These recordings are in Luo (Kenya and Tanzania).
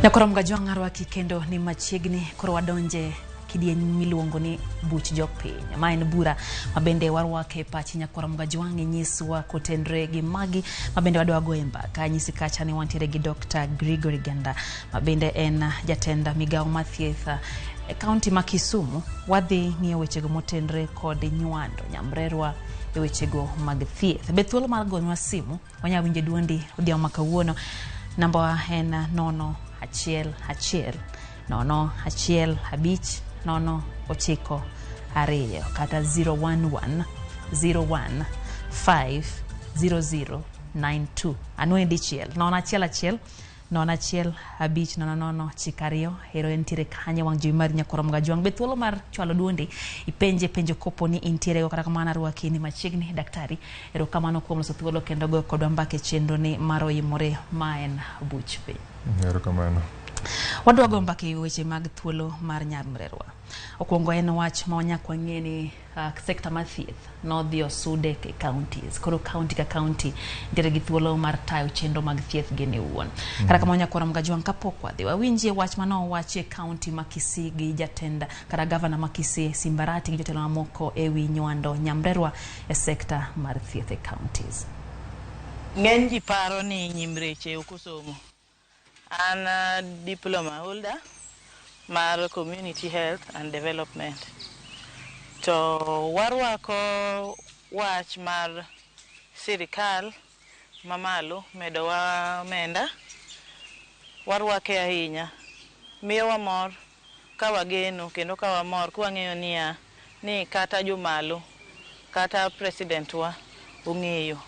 Nyakorom gajwang arwaki kendo ni machiegni koro wadonje kidieny miluongo ni buch jopiny. Ma en bura mabende warwake pachi nyakorom gajwang nyiswa kotenre gi magi mabende wadwa go mbaka nyisi kacha ni wantiere gi Dr. Gregory Ganda mabende en jatenda migao mathieth e kaunti ma Kisumu. Wadhi ng'iyo wechego motenre kod nywando nyamrerwa e wechego mag thieth. Be thuolo mar gonwa simu wanya winje duondi odhiambo makawuono. Namba en 011 015 kata 011 01 50092. Anwene dichiel 011 015 chikario hero entire kanye wang jowi mar nyakorom gajwang. Be thuolo mar chwalo duondi ipenje kopo ni intiere go kata kamana rwaki ni machiegni daktari. Ero kamano kuom loso thuolo kendo go kodwa mbake chenro ni maro yimore ma en buch piny. Ero kamano. Wadwa go mbake weche mag thuolo mar nyamrerwa. Okuongo en wach ma wanyako ng'eni sekta mar thieth nodhi osude ke counties. Koro county ka county nitiere gi thuolo mar tayo chenro mag thieth gini wuon. Kata kama nyakorom gajwang kapok wadhi wawinjie wach mano wache county ma Kisii gi jatenda kata governor ma Kisii Simbarati gi jotelo mamoko ewi nywando nyamrerwa e sekta mar thieth e counties. Ng'eny ji paro ni nyimreche okusomo. An diploma holder mar community health and development. To warwako wach mar sirikal mamalo medowa omenda. Warwake ahinya. Miyowa mor kawageno kendo kawamor kwang'eyo niya ni kata jomalo kata president wa ong'eyo.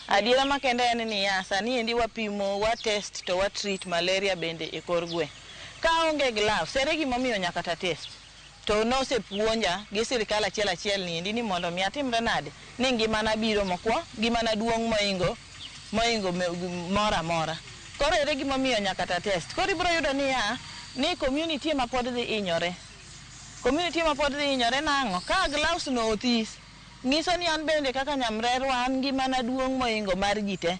Adiera makende en ni sani endi wapimo wa test to wa treat malaria bende e kor gwe. Ka onge gloves, ere gimomiyo nyaka ta test. To nose puonja gi sirikal achiel ni endi ni mondo mi atimre nade ni ngimana biro mokwo, ngimana duong' moingo mora. Koro ere gimomiyo nyaka ta test. Koro ibiro yudo ni community ma pod dhi inyore. Community ma pod dhi inyore nang'o? Ka gloves no othis. Ngiso ni an bende kaka nyamrerwa an gimana duong' moingo mar jite.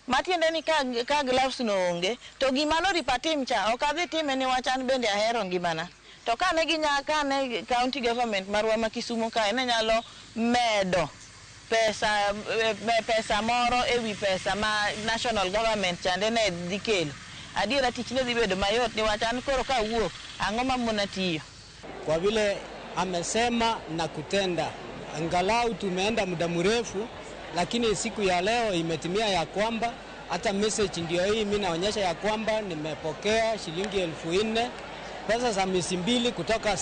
Matiende ni ka gloves no onge to gimano ripatim cha ok adhi time ni wach an bende ahero ngimana. To kane county government marwa ma Kisumu kae ne nyalo medo pesa moro ewi pesa ma national government chande ne dhi kelo. Adiera tich ne dhi bedo mayot ni wach an koro ka wuok ang'o mamona tiyo. Kwa vile amesema na kutenda. Angalau tumeenda muda mrefu, lakini siku ya leo imetimia ya kwamba hata message ndio hii mimi naonyesha ya kwamba nimepokea shilingi 4,000 pesa za miezi 2 kutoka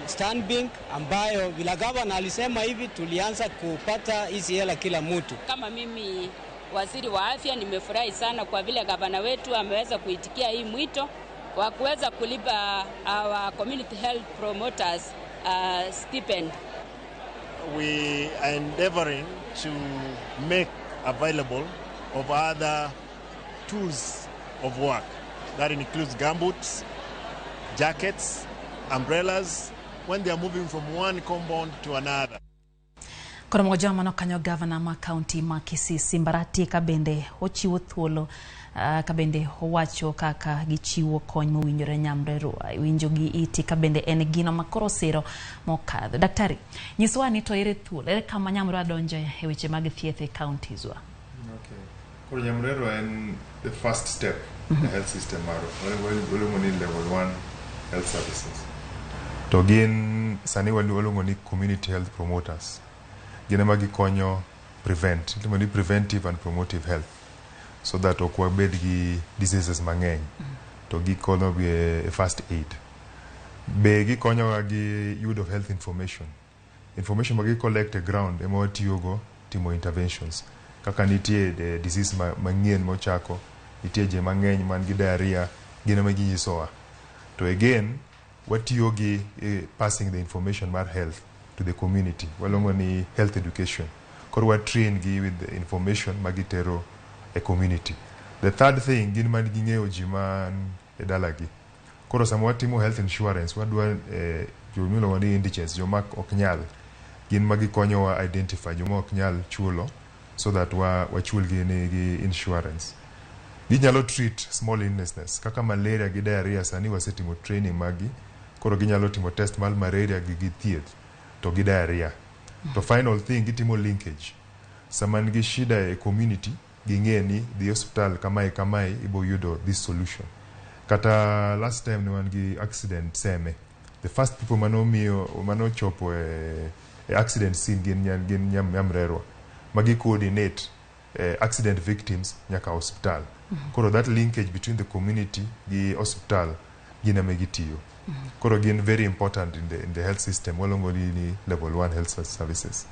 Stanbic ambayo vile gavana alisema hivi tulianza kupata hizi hela kila mtu. Kama mimi waziri wa afya nimefurahi sana kwa vile gavana wetu ameweza kuitikia hii mwito wa kuweza kulipa our community health promoters stipend. We are endeavoring to make available of other tools of work. That includes gumboots, jackets, umbrellas, when they are moving from one compound to another. Koromo jama no kanyo governor ma county ma Kisii Simbarati kabende ochiwo thuolo kabende owacho kaka gichiwo kony mowinjore nyamrerwa winjo gi iti kabende en gino makoro siro mokadho. Daktari nyiswa ni to ere thuolo ere kama nyamrerwa donje e weche mag thieth e counties wa. Okay. Koro nyamrerwa en the first step in the health system maro. Waluongo ni level 1 health services. To gin sani waluongo ni community health promoters. Gine magi konyo prevent, ni preventive and promotive health, so that okwa bed gi diseases mang'eny to gi konyo gi first aid. Be gi konyo gi yudo health information magi collect a ground emo tiyogo timo interventions. Kaka nitie the disease mang'eny mochako, nitie je mang'eny man gi diarrhea, gine magi nyisowa. To again watiyo gi passing the information mar health to the community. Walongo ni health education. Koro wa train gi with the information magitero a community. The third thing gin man gi ng'eyo ji man e dalagi. Koro sama watimo health insurance wadwa jomiluongo ni indigents, joma ok nyal. Gin magi konyowa identify joma ok nyal chulo so that wachul gi insurance. ginyalo treat small illnesses kaka malaria gi diarrhea. Sani wasetimo training magi, koro ginyalo timo test mal malaria gi thieth to gi diarrhea. To final thing gitimo linkage. Sama nigi shida e community ging'e ni dhi hospital kamae ibo yudo this solution. Kata last time ne wan gi accident Seme, the first people mano chopo e accident scene gin nyamrerwa magi coordinate accident victims nyaka hospital. Koro that linkage between the community gi hospital gina megitiyo. Koro gin very important in the health system walongo ni level 1 health services.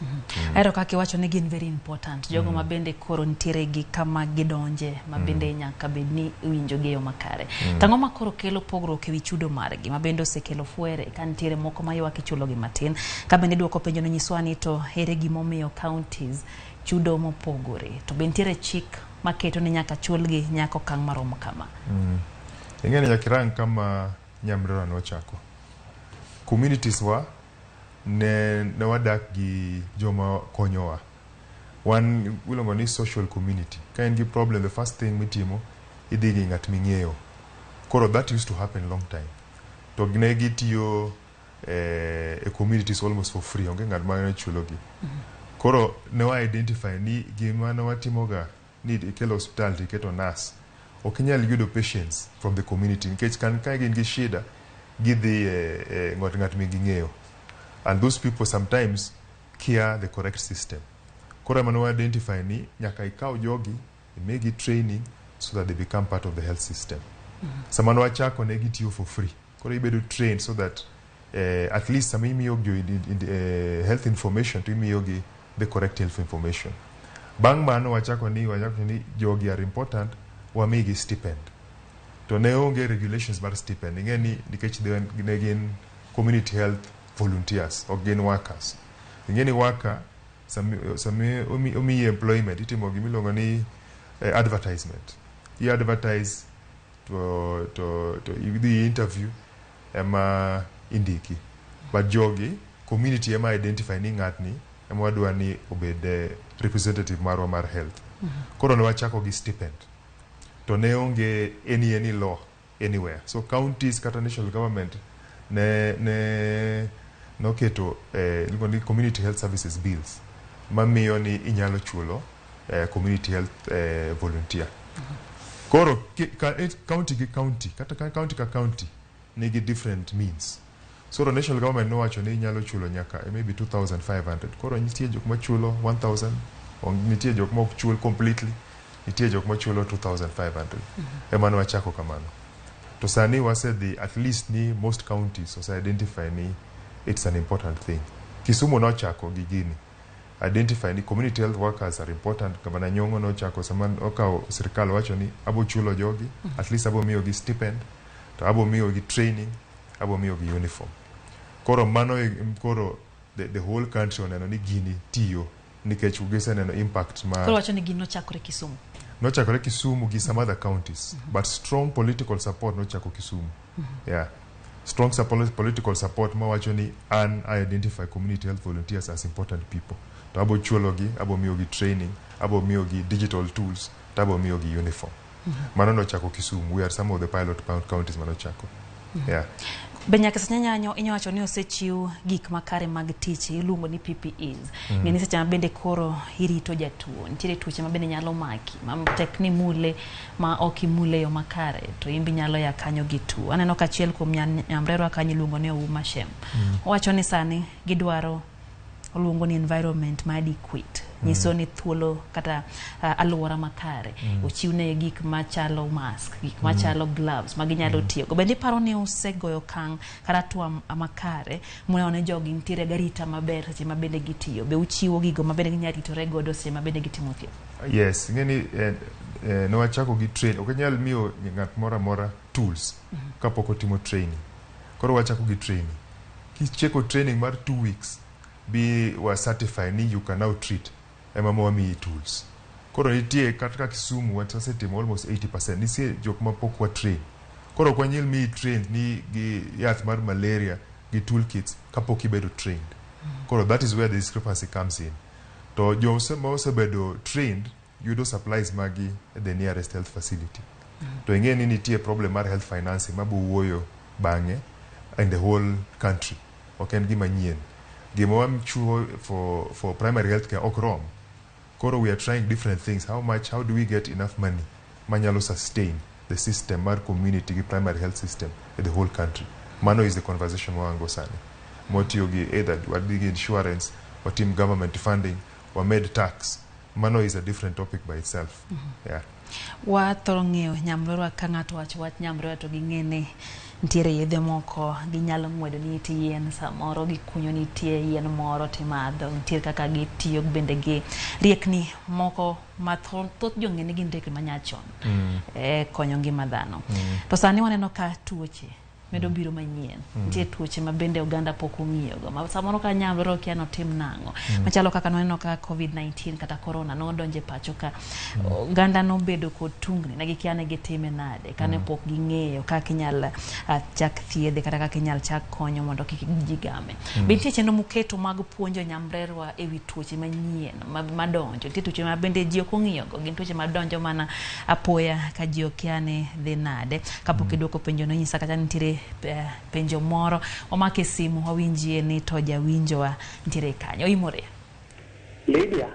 Ero kaki wacho ni gin very important. Jogo mabende koro ntiere gi kama gidonje mabende nyaka bedni winjo geyo makare. Tango ma koro kelo pogruok ewi chudo margi mabende osekelo fuere kan ntiere moko mayuak ichulo gi matin. Kabende duoko penjo no nyiswani to ere gimomiyo counties chudo mopogore. To be ntiere chik maketo ni nyaka chulgi nyako kang maromo kama. Ingeni yakirang kama nyamrerwa nochako. Communities wa ne wadak gi joma konyowa. Wan ulongo ni social community. Ka en gi problem, the first thing mitimo idhi gi ngat ming'eyo. Koro that used to happen long time. To ne gitiyo e communities almost for free. Onge ngat ma chulo gi. Koro ne wa identify ni gima ne watimoga ni ikelo hospital tiketo nurse. Okinyal yudo patients from the community. Nikech kan ka gin gi shida gidhi ngat ming'eyo. And those people sometimes care the correct system. Koro mano identify ni nyaka ikaw jogi, imegi training so that they become part of the health system. Samano wachako ne gitiyo for free. Koro ibedo trained so that at least some imiyogi health information to imiyogi the correct health information. Bang mano wachako ni jogi are important, wamigi stipend. To ne onge regulations bar stipend. Ingeni nikech ne gin community health volunteers or gain workers. Ingeni worker some umi employment itimo gimilongo ni advertisement. You advertise to the interview ema indiki. But jogi community ema identify ni ngatni ema wadwa ni obed representative marwa mar health. Koro ne wachako gi stipend. To ne onge any law anywhere. So counties kata national government no keto community health services bills mamiyo ni inyalo chulo community health volunteer. Koro county ki county kata county ka county nigi different means. So the national government no wacho ni inyalo chulo nyaka maybe 2,500. Koro nitie jok machulo 1,000 or nitie jok ma ok chul completely. Nitie jok machulo 2,500. Emano wachako kamano. To sani wase at least ni most counties also identify ni it's an important thing. Kisumu no chako gigini. Identify ni community health workers are important. Kabana Nyong'o no chako saman okao serikali wacho ni abo chulo jogi, at least abo miyo gi stipend, to abo miyo gi training, abo miyo gi uniform. Koro mano koro the whole country oneno ni gini tiyo nikech ugese neno impact ma. Koro wacho ni gino chakore Kisumu. No chakore Kisumu gi some other counties, but strong political support no chako Kisumu. Yeah. Strong political support ma wacho ni I identify community health volunteers as important people. To abo chulo gi, abo miyo gi training, abo miyo gi digital tools, to abo miyo gi uniform. Mano no chako Kisumu. We are some of the pilot counties mano chako. Yeah. Benya kesanyanyo inyowacho ni osechiw gik makare mag tich iluongo ni PPEs. Ngeni seche mabende koro irito jatuo. Nitiere tuoche mabende nyalo maki, tekni mule ma ok mule yo makare to imbi nyalo ya kanyo gitu. Aneno kachiel kuom nyamrerwa kanyo iluongo ni Ouma Shem. Owacho ni sani gidwaro oluongo ni environment ma adequate. Nyiso ni thuolo kata aluora makare. Ochiwne gik machalo mask, gik machalo gloves, maginyalo tiyo. Bende paro ni osegoyo kang kata tuwa makare, muone jogi ntiere garita maber seche mabende gitiyo. Be uchiwo gigo mabende ginyalitore godo seche mabende gitimo thieth. Yes, ngeni no wachako gi train. Okinyal miyo ngat mora tools kapok otimo training. Koro wachako gi training. Kicheko training mar 2 weeks be was certified ni you can now treat MMOME tools. Koro nitie katika Kisumu watasetimo almost 80%. Nisie jok mapok wa train. Koro kwa nyil mi trained ni gi yath mar malaria gi toolkits kapok ibedo trained. Koro that is where the discrepancy comes in. To jo sebedo trained yudo supplies magi at the nearest health facility. To ing'e ni nitie problem mar health financing mabu wuoyo bang'e in the whole country. Ok en gima nyien. Gima wamchuo for primary health care ok rom. Koro we are trying different things. How do we get enough money manyalo sustain the system mar community gi primary health system in the whole country? Mano is the conversation wango sani. Motio gi either wadigi insurance or team government funding or med tax. Mano is a different topic by itself. Yeah. Wa thoro ng'eyo nyamrerwa ka ng'ato wacho wach nyamrerwa to ging'ene ntiere yedhe moko ginyalo ng'wedo ni iti yien samoro gikunyo nitie yien moro timadho ntiere kaka gitiyo bende gi riekni moko mathoth jong'ene gin riekni manyachon konyo ngima dhano. To sani waneno ka tuoche medo biro manyien. Nitie tuoche ma bende Uganda pok ong'iyogo. Ma samoro ka nyamrerwa kia notim nang'o. Machalo kaka noneno ka COVID-19 kata corona nodonje pacho ka Uganda nobedo kod tungni ne gikia ne gitime nade kane pok ging'eyo kaka inyal chak thiedhe kata kaka inyal chak konyo mondo kik gigame. Nitie chenro muketo mag puonjo nyamrerwa ewi tuoche manyien madonjo. Nitie tuoche ma bende ji ok ong'iyogo. Gin tuoche madonjo mana apoya ka ji okia ne dhi nade. Kapok idwoko penjo no nyisa kata nitiere penjo moro omake simu wawinjie ni to jawinjowa ntiere kanyo. Oimore? Lydia.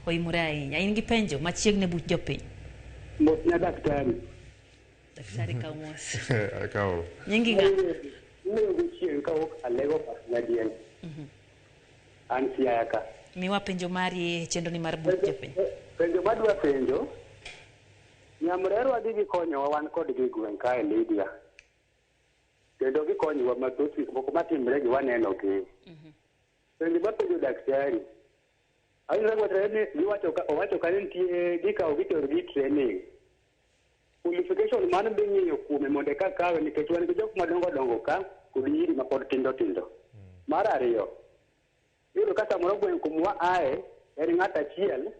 Oimore ahinya. In gi penjo machiegni buch jopiny? Mosna daktari. Daktari ka mos. Kao. Nyingi nga? Mimi guchien ka ok alego pasnadien. An siaka. Miwa penjo mari chenro ni mar buch jopiny. Penjo madwa penjo. Nyamrerwa dhi konyo wan kod gi gwen kae Lydia. Kendo gikonyowa mathoth gik moko matimre gi waneno gi. Penjo mapenjo daktari. Ayudo training owacho ka nitie gikawo gitero gi training. Qualification man be ng'iyo kuome mondo ka kawe nikech wan gi jok madongo dongo ka kod nyiri ma pod tindo tindo. Mar ariyo. Yudo ka samoro gwen kumwa ae en ng'at achiel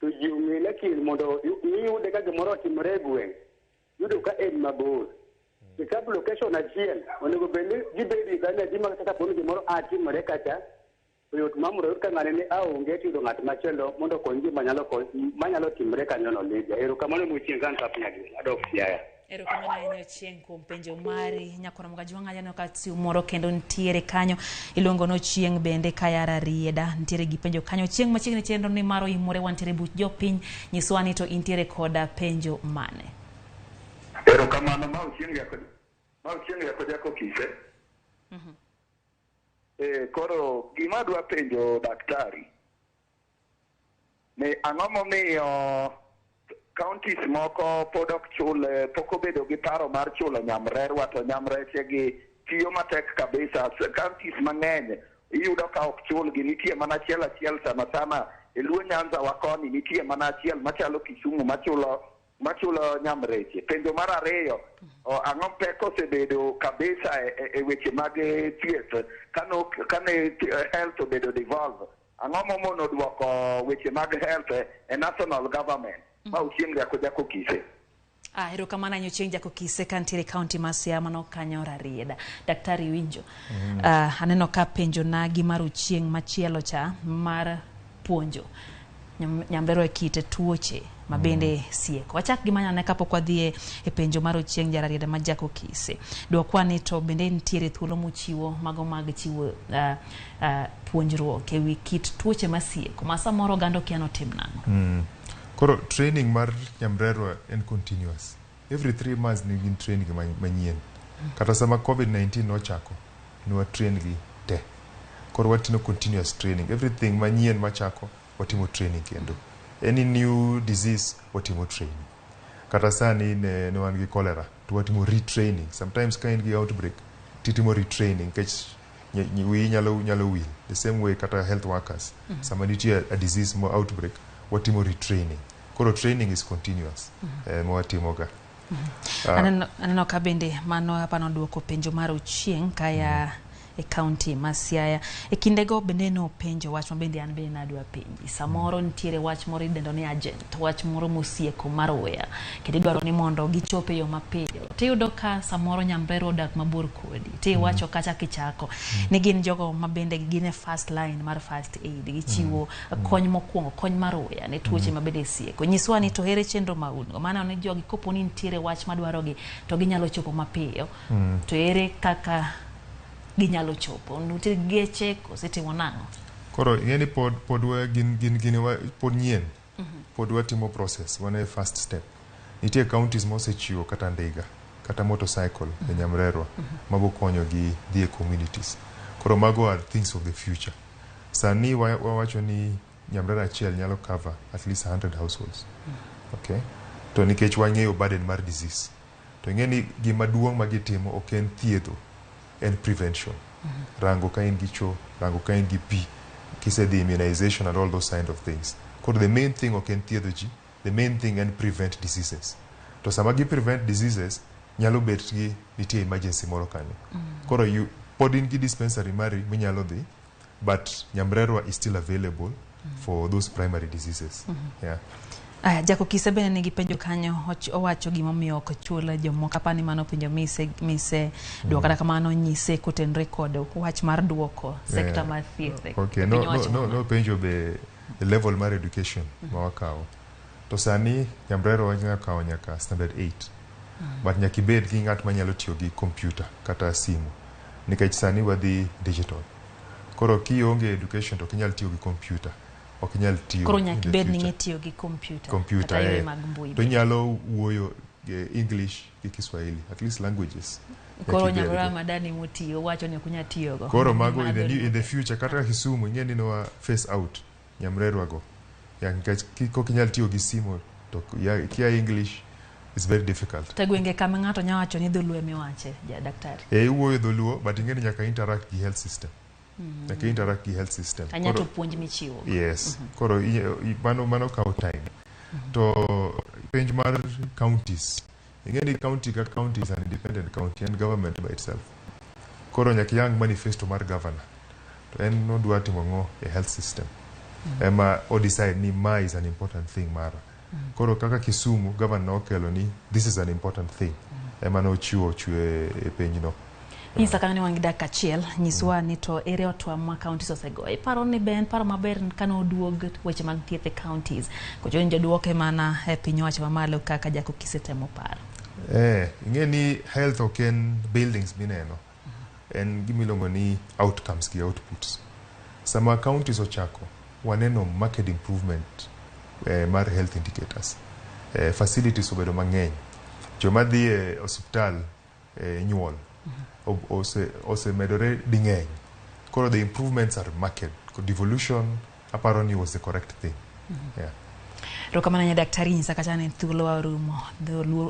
to ji ong'e kin mondo iyude ka gimoro otimore e gweng'. Yudo ka en mabor. Ikap location achiel onego bed ni gibedi kanya ji ma kaka poni gimoro atimore kacha yot mamuro ka ng'ane ni aonge tiyudo ng'at machielo mondo kony ji manyalo timore kanyono Lydia. Erokamano muchieng' kan kapnyagi adok siaya. Erokamano ahinya Ochieng' kuom penjo mari. Nyakoro Mgajwang' aneno ka simu moro kendo ntiere kanyo iluongo no Ochieng' bende kayara rieda ntiere gi penjo kanyo. Ochieng' machiegni chenro ni maro Oimore wantiere buch jopiny nyiswa ni to intiere koda penjo mane? Erokamano ma Ochieng' yako jako kise. Koro gima dwa penjo daktari ne ang'o momiyo counties moko pod ok chul pok obedo gi paro mar chulo nyamrerwa to nyamreche gi tiyo matek kabisa. Counties mang'eny iyudo ka ok chul gi nitie mana achiel sana sana e Luo Nyanza wakoni nitie mana achiel machalo Kisumu machulo nyamreche. Penjo mar ariyo ang'o pek osebedo kabisa e weche mag thieth kane health obedo devolve. Ang'o momono duoko weche mag health e national government ma Ochieng' jako kise. Erokamano ahinya Ochieng' jako kise ka ntiere kaunti ma Siaya mano kanyo rarieda. Daktari winjo. Aneno ka penjo na gi mar Ochieng' machielo cha mar puonjo nyamrerwa kite tuoche mabende sieko. Wachak gimanyane kapok wadhie e penjo mar Ochieng' jararieda ma jako kise. Dwokwa ni to bende ntiere thuolo mochiwo mago mag chiwo puonjruok ewi kit tuoche masieko ma samoro oganda okia notim nang'o. Koro training mar nyamrerwa en continuous. Every 3 months ni gin training manyien. Kata sama COVID-19 nochako nwa train gi te. Koro watino continuous training. Everything manyien machako watimo training kendo. Any new disease watimo training. Kata sani ne wan gi cholera to watimo retraining. Sometimes ka in gi outbreak titimo retraining kech we nyalo will. The same way kata health workers. Sama nitie a disease mo outbreak watimo retraining. Koro training is continuous. Mwatimo ga. Aneno ka bende mano hapa nodwoko penjo mar Ochieng' kaya e county ma Siaya. E kindego bende no penjo wach mabende an bende nadwa penji. Samoro nitiere wach moro idendo ni agent, wach moro mosieko mar wea. Kendo idwaro ni mondo gichope yo mapiyo. Tiyudo ka samoro nyamrerwa odak mabor kodi. Tiwacho kacha kichako ni gin jogo mabende gin e first line mar first aid. Gichiwo kony mokwongo, kony mar wea ne tuoche mabende sieko. Nyiswa ni to ere chenro maungo. Maana ne jogi kopo ni nitiere wach madwarogi to ginyalo chopo mapiyo. To ere kaka ginyalo chopo. Nutiere geche kosetimo nang'o. Koro ing'eni pod pod nyien. Pod watimo process. One e first step. Nitie counties mosechiwo kata ndiga, kata motorcycle e nyamrerwa mago konyo gi dhie communities. Koro mago are things of the future. Sani wawacho ni nyamrerwa achiel nyalo cover at least 100 households. Okay? To nikech wang'eyo burden mar disease. To ing'eni gima duong' ma gitimo ok en thiedho, en prevention. Rango ka in gi cho, rango ka in gi pi, kisedhi immunization and all those kind of things. Koro the main thing ok en thiedho ji, the main thing en prevent diseases. To sama gi prevent diseases, nyalo bet gi nitie emergency moro kanyo. Koro pod in gi dispensary mari minyalo dhi, but nyamrerwa is still available for those primary diseases. Yeah. Jako kisebene nigi penjo kanyo owacho gimomiyo ok chula jomoko apani mano penjo mise duoko kata kamano nyise kotenre kod wach mar duoko sector mar thieth. Okay, no penjo be level mar education ma wakawo. To sani nyamrerwa wanyalo kawo nyaka standard 8. But nyaka ibed gi ng'at manyalo tiyo gi computer kata simu. Nikech sani wadhi digital. Koro kionge education to kinyal tiyo gi computer. Ok nyal tiyo. Koro nyaka bed ni ng'etiyo gi computer. To nyalo wuoyo English gi Kiswahili, at least languages. Koro nyamrerwa madani motiyo wacho ni kunya tiyo go. Koro mago in the future kata Kisumu ing'eni no face out nyamrerwa go. Yang kiko kinyal tiyo gi simu to kia English is very difficult. Tagwenge kama ng'ato nyawacho ni dholuo emiwache ja daktari. Wuoyo dholuo but ing'eni nyaka interact gi health system. Like interact with health system. Anyato puonj michiwo. Yes. Koro mano kawo time. To penj mar counties. Ing'eni county ka county is an independent county and government by itself. Koro nyaka yang manifesto mar governor. To en nodwa timo ng'o a health system. Ema o decide ni ma is an important thing mara. Koro kaka Kisumu governor okelo ni this is an important thing. Ema no chiwo chwe e penj no. Nisa kani wangida kachiel, nyiswa ni to ere otwa ma counties osego. Paro ni ben, paro maber kano duog weche mag thieth e counties. Kojo nje duoke mana piny owacho mamalo kaka jako kisetemo paro. Ing'eni health ok en buildings mineno. En gimiluongo ni outcomes gi outputs. Sama counties ochako, waneno market improvement mar health indicators. Facilities obedo mang'eny. Joma dhi e hospital nyuol. Ose medore ding'eny. Koro the improvements are market. Devolution apparently was the correct thing. Yeah. Rokamana nya daktari nyisa kachane thuolo wa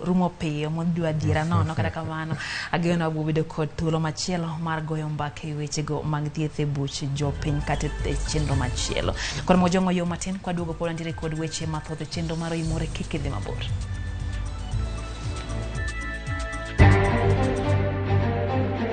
rumo piyo modwa dira nono kata kamano ageno abubedo kod thuolo machielo mar goyo mbaka weche go mag thieth e buch jopiny kata e chenro machielo. Koro mojongo yo matin kwa duogo pod antiere kod weche mathoth e chenro mar imore kik idhi mabor.